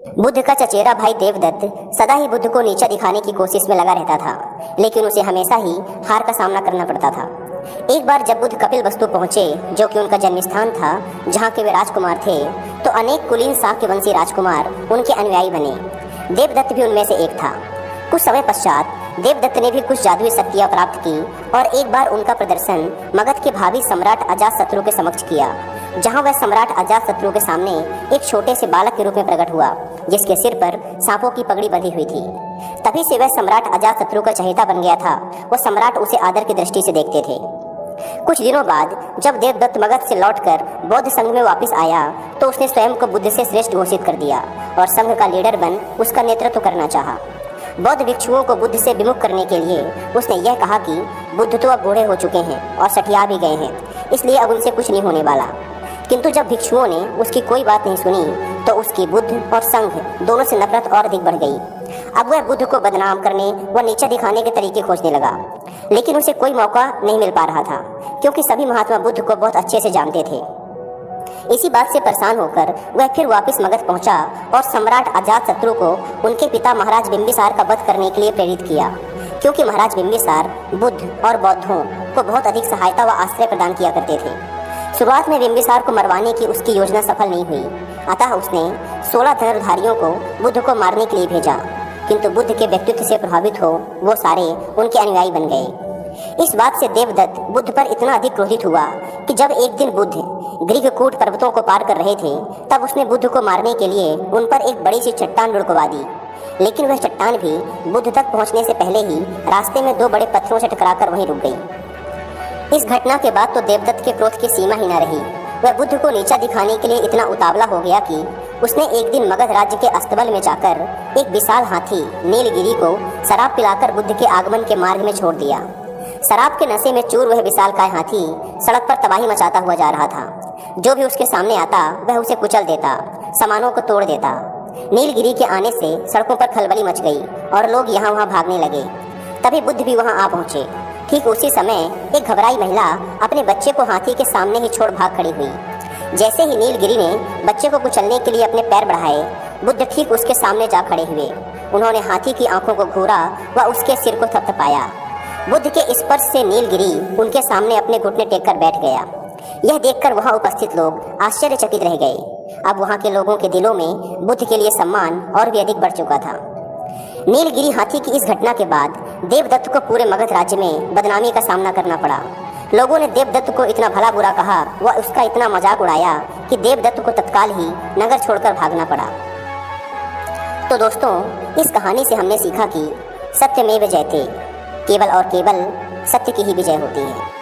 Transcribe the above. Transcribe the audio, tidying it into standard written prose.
बुद्ध का चचेरा भाई देवदत्त सदा ही बुद्ध को नीचा दिखाने की कोशिश में लगा रहता था, लेकिन उसे हमेशा ही हार का सामना करना पड़ता था। एक बार जब बुद्ध कपिलवस्तु पहुंचे, जो कि उनका जन्म स्थान था, जहां के वे राजकुमार थे, तो अनेक कुलीन शाक्य वंशी राजकुमार उनके अनुयायी बने। देवदत्त भी उनमें से एक था। कुछ समय पश्चात देवदत्त ने भी कुछ जादुई शक्तियाँ प्राप्त की और एक बार उनका प्रदर्शन मगध के भावी सम्राट अजातशत्रु के समक्ष किया, जहां वह सम्राट अजातशत्रु के सामने एक छोटे से बालक के रूप में प्रकट हुआ, जिसके सिर पर सांपों की पगड़ी बंधी हुई थी। तभी से वह सम्राट अजातशत्रु का चहेता बन गया था। वह सम्राट उसे आदर की दृष्टि से देखते थे। कुछ दिनों बाद जब देवदत्त मगध से लौटकर बौद्ध संघ में वापस आया, तो उसने स्वयं को बुद्ध से श्रेष्ठ घोषित कर दिया और संघ का लीडर बन उसका नेतृत्व करना चाहा। बौद्ध भिक्षुओं को बुद्ध से विमुख करने के लिए उसने यह कहा कि बुद्ध तो अब बूढ़े हो चुके हैं और सठिया भी गए हैं, इसलिए अब उनसे कुछ नहीं होने वाला। किंतु जब भिक्षुओं ने उसकी कोई बात नहीं सुनी, तो उसकी बुद्ध और संघ दोनों से नफरत और अधिक बढ़ गई। अब वह बुद्ध को बदनाम करने व नीचा दिखाने के तरीके खोजने लगा, लेकिन उसे कोई मौका नहीं मिल पा रहा था, क्योंकि सभी महात्मा बुद्ध को बहुत अच्छे से जानते थे। इसी बात से परेशान होकर वह फिर वापस मगध पहुंचा और सम्राट अजातशत्रु को उनके पिता महाराज बिंबिसार का वध करने के लिए प्रेरित किया, क्योंकि महाराज बिंबिसार बुद्ध और बौद्धों को बहुत अधिक सहायता व आश्रय प्रदान किया करते थे। शुरुआत में बिंबिसार को मरवाने की उसकी योजना सफल नहीं हुई, अतः उसने 16 धनुर्धारियों को बुद्ध को मारने के लिए भेजा, किंतु बुद्ध के व्यक्तित्व से प्रभावित हो वो सारे उनके अनुयायी बन गए। इस बात से देवदत्त बुद्ध पर इतना अधिक क्रोधित हुआ कि जब एक दिन बुद्ध ग्रीककूट पर्वतों को पार कर रहे थे, तब उसने बुद्ध को मारने के लिए उन पर एक बड़ी सी चट्टान लुढ़कवा दी। लेकिन वह चट्टान भी बुद्ध तक पहुंचने से पहले ही रास्ते में 2 बड़े पत्थरों से टकराकर वहीं रुक गई। इस घटना के बाद तो देवदत्त के क्रोध की सीमा ही न रही। वह बुद्ध को नीचा दिखाने के लिए इतना उतावला हो गया कि उसने एक दिन मगध राज्य के अस्तबल में जाकर एक विशाल हाथी नीलगिरी को शराब पिलाकर बुद्ध के आगमन के मार्ग में छोड़ दिया। शराब के नशे में चूर वह विशालकाय हाथी सड़क पर तबाही मचाता हुआ जा रहा था। जो भी उसके सामने आता वह उसे कुचल देता, सामानों को तोड़ देता। नीलगिरी के आने से सड़कों पर खलबली मच गई और लोग यहाँ वहाँ भागने लगे। तभी बुद्ध भी वहाँ आ पहुँचे। ठीक उसी समय एक घबराई महिला अपने बच्चे को हाथी के सामने ही छोड़ भाग खड़ी हुई। जैसे ही नीलगिरी ने बच्चे को कुचलने के लिए अपने पैर बढ़ाए, बुद्ध ठीक उसके सामने जा खड़े हुए। उन्होंने हाथी की आंखों को घूरा व उसके सिर को थपथपाया। बुद्ध के स्पर्श से नीलगिरी उनके सामने अपने घुटने टेक कर बैठ गया। यह देखकर वहां उपस्थित लोग आश्चर्यचकित रह गए। अब वहां के लोगों के दिलों में बुद्ध के लिए सम्मान और भी अधिक बढ़ चुका था। नीलगिरी हाथी की इस घटना के बाद देवदत्त को पूरे मगध राज्य में बदनामी का सामना करना पड़ा। लोगों ने देवदत्त को इतना भला बुरा कहा व उसका इतना मजाक उड़ाया कि देवदत्त को तत्काल ही नगर छोड़कर भागना पड़ा। तो दोस्तों, इस कहानी से हमने सीखा कि सत्यमेव जयते, केवल और केवल सत्य की ही विजय होती है।